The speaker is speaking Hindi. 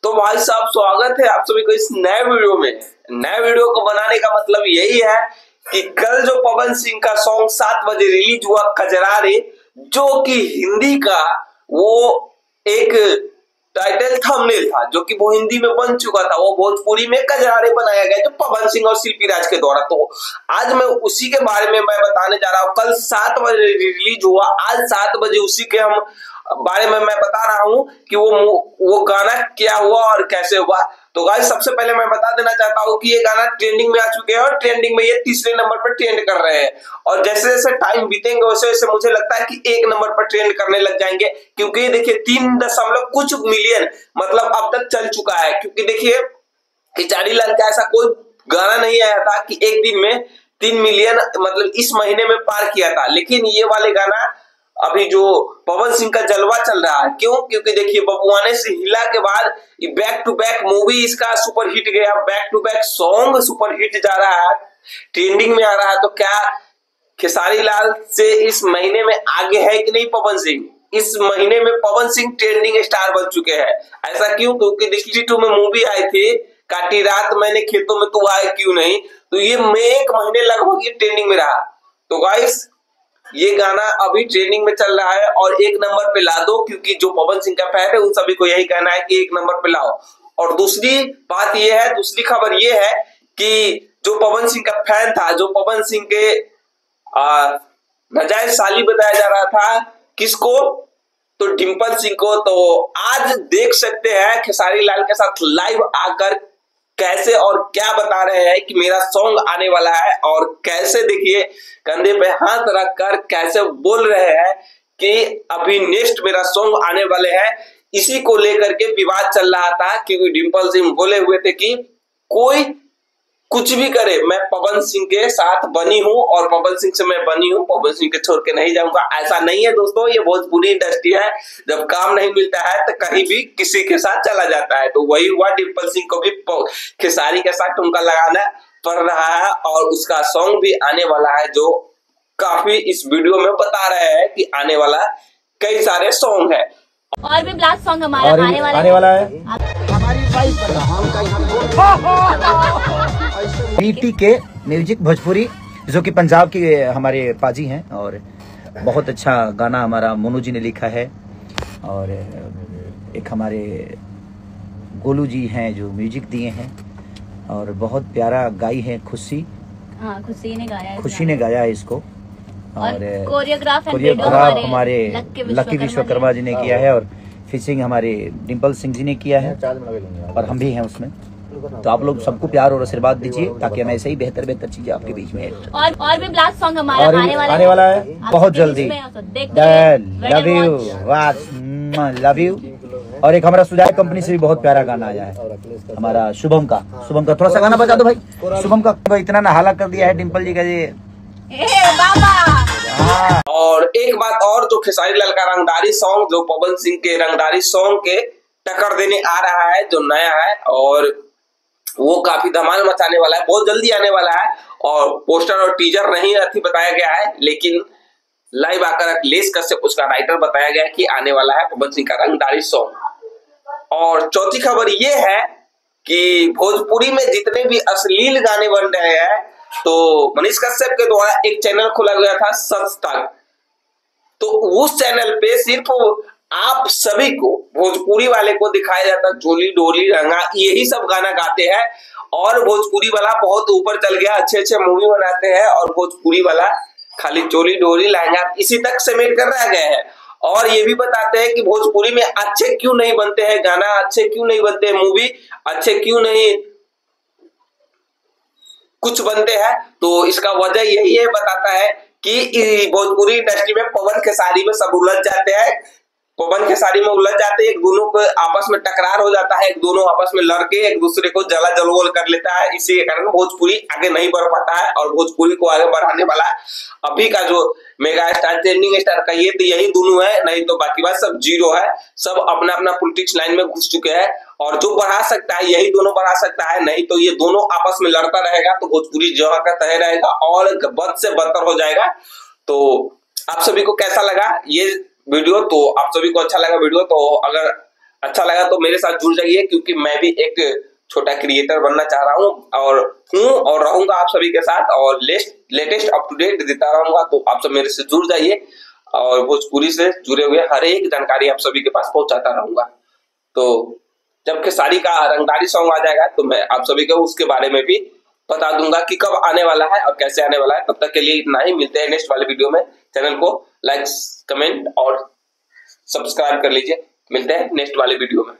तो भाई साहब स्वागत है आप सभी को इस नए वीडियो में। नए वीडियो को बनाने का मतलब यही है कि कल जो पवन सिंह का सॉन्ग 7 बजे रिलीज हुआ कजरारे, जो कि हिंदी का वो एक टाइटल थंबनेल था, जो कि वो हिंदी में बन चुका था, वो भोजपुरी में कजरारे बनाया गया जो पवन सिंह और शिल्पी राज के द्वारा। तो आज मैं उसी के बारे में मैं बताने जा रहा हूँ। कल 7 बजे रिलीज हुआ, आज 7 बजे उसी के हम बारे में मैं बता रहा हूँ कि वो गाना क्या हुआ और कैसे हुआ। तो गाइस सबसे पहले मैं बता देना चाहता हूँ कि ये गाना ट्रेंडिंग में आ चुके हैं और ट्रेंडिंग में ये तीसरे नंबर पर ट्रेंड कर रहे हैं। और जैसे जैसे टाइम बीतेंगे वैसे वैसे मुझे लगता है कि 1 नंबर पर ट्रेंड करने लग जाएंगे, क्योंकि देखिए 3 दशमलव कुछ मिलियन मतलब अब तक चल चुका है। क्योंकि देखिए खिचाड़ी लाल का ऐसा कोई गाना नहीं आया था कि एक दिन में 3 मिलियन मतलब इस महीने में पार किया था, लेकिन ये वाले गाना अभी जो पवन सिंह का जलवा चल रहा है। क्यों? क्योंकि देखिए बबुआने से हिला के बाद बैक टू बैक मूवी इसका सुपर हिट गया, back to back song super hit जा रहा है, ट्रेंडिंग में आ रहा है। तो क्या खेसारी लाल से इस महीने में आगे है कि नहीं पवन सिंह? इस महीने में पवन सिंह ट्रेंडिंग स्टार बन चुके हैं। ऐसा क्यों? क्योंकि देखिए 2 में मूवी आई थी काटी रात मैंने खेतों में तू आए क्यों नहीं, तो ये में 1 महीने लगभग ये ट्रेंडिंग में रहा। तो गाइस ये गाना अभी ट्रेंडिंग में चल रहा है और 1 नंबर पे ला दो, क्योंकि जो पवन सिंह का फैन है उन सभी को यही कहना है कि 1 नंबर पे लाओ। और दूसरी बात ये है, दूसरी खबर ये है कि जो पवन सिंह का फैन था, जो पवन सिंह के नाजायज साली बताया जा रहा था, किसको? तो डिंपल सिंह को। तो आज देख सकते हैं खेसारी लाल के साथ लाइव आकर कैसे और क्या बता रहे हैं कि मेरा सॉन्ग आने वाला है, और कैसे देखिए कंधे पे हाथ रखकर कैसे बोल रहे हैं कि अभी नेक्स्ट मेरा सॉन्ग आने वाले हैं। इसी को लेकर के विवाद चल रहा था, क्योंकि डिंपल सिंह बोले हुए थे कि कोई कुछ भी करे मैं पवन सिंह के साथ बनी हूँ और पवन सिंह से मैं बनी हूँ, पवन सिंह के छोड़ के नहीं जाऊंगा। ऐसा नहीं है दोस्तों, ये भोजपुरी इंडस्ट्री है, जब काम नहीं मिलता है तो कहीं भी किसी के साथ चला जाता है। तो वही हुआ, डिंपल सिंह को भी खेसारी के साथ उनका लगाना पड़ रहा है और उसका सॉन्ग भी आने वाला है, जो काफी इस वीडियो में बता रहे हैं कि आने वाला कई सारे सॉन्ग है और भी ब्लास्ट सॉन्ग हमारा आने वाला है। पीटी के म्यूजिक भोजपुरी, जो कि पंजाब की हमारे पाजी हैं, और बहुत अच्छा गाना हमारा मोनू जी ने लिखा है। और एक हमारे गोलू जी हैं जो म्यूजिक दिए हैं, और बहुत प्यारा गाई है खुशी। हाँ, खुशी ने गाया है इसको। और कोरियोग्राफ हमारे लकी विश्वकर्मा जी ने किया है, और फिशिंग हमारे डिंपल सिंह जी ने किया है, और हम भी हैं उसमें। तो आप लोग सबको प्यार और आशीर्वाद दीजिए, ताकि हम ऐसे ही बेहतर बेहतर चीजें आपके बीच में और भी ब्लास्ट सॉन्ग हमारा आने वाला है बहुत जल्दी। Love you, love you. और एक हमारा सुजाय कंपनी से भी बहुत प्यारा गाना आया है, हमारा शुभम का थोड़ा सा गाना बजा दो भाई। शुभम का इतना नहाला कर दिया है डिंपल जी का ये बाबा। और एक बात और, जो खेसारी लाल का रंगदारी सॉन्ग, जो पवन सिंह के रंगदारी सॉन्ग के टक्कर देने आ रहा है, जो नया है, और वो काफी धमाल मचाने वाला है, बहुत जल्दी आने वाला है। और पोस्टर और टीजर नहीं अथी बताया गया है, लेकिन लाइव आकर अखिलेश कश्यप उसका राइटर बताया गया है कि आने वाला है पवन सिंह का रंगदारी सॉन्ग। और चौथी खबर ये है कि भोजपुरी में जितने भी अश्लील गाने बन रहे हैं, तो मनीष कश्यप के द्वारा एक चैनल खोला गया था सच तक, तो उस चैनल पे सिर्फ आप सभी को भोजपुरी वाले को दिखाया जाता है चोली डोली रंगा, यही सब गाना गाते हैं। और भोजपुरी वाला बहुत ऊपर चल गया, अच्छे अच्छे मूवी बनाते हैं, और भोजपुरी वाला खाली चोली डोली लहंगा इसी तक समेट कर रह गए हैं। और ये भी बताते हैं कि भोजपुरी में अच्छे क्यों नहीं बनते हैं गाना, अच्छे क्यों नहीं बनते हैं मूवी, अच्छे क्यों नहीं कुछ बनते हैं। तो इसका वजह यही है, बताता है कि भोजपुरी इंडस्ट्री में पवन खेसारी में सब उलझ जाते हैं, पवन खेसारी में उलझ जाते हैं, एक दोनों को आपस में टकरार हो जाता है, एक दोनों आपस में लड़के एक दूसरे को जला जलवल कर लेता है। इसी के कारण भोजपुरी आगे नहीं बढ़ पाता है, और भोजपुरी को आगे बढ़ाने वाला अभी का जो मेगा स्टार ट्रेंडिंग स्टार का ये तो यही दोनों है, नहीं तो बाकी बात सब जीरो है। सब अपना अपना पॉलिटिक्स लाइन में घुस चुके हैं, और जो बढ़ा सकता है यही दोनों बढ़ा सकता है, नहीं तो ये दोनों आपस में लड़ता रहेगा तो भोजपुरी जहाँ का तय रहेगा और बद से बदतर हो जाएगा। तो आप सभी को कैसा लगा ये वीडियो? तो आप सभी को अच्छा लगा वीडियो तो अगर अच्छा लगा तो मेरे साथ जुड़ जाइए, क्योंकि मैं भी एक छोटा क्रिएटर बनना चाह रहा हूँ और रहूंगा आप सभी के साथ, और लेटेस्ट अप टू डेट देता रहूंगा। तो आप सब मेरे से जुड़ जाइए और भोजपुरी से जुड़े हुए हर एक जानकारी आप सभी के पास पहुंचाता रहूंगा। तो जब खेसारी का रंगदारी सॉन्ग आ जाएगा तो मैं आप सभी को उसके बारे में भी बता दूंगा कि कब आने वाला है और कैसे आने वाला है। तब तक के लिए इतना ही, मिलते हैं नेक्स्ट वाले वीडियो में। चैनल को लाइक, कमेंट और सब्सक्राइब कर लीजिए। मिलते हैं नेक्स्ट वाले वीडियो में।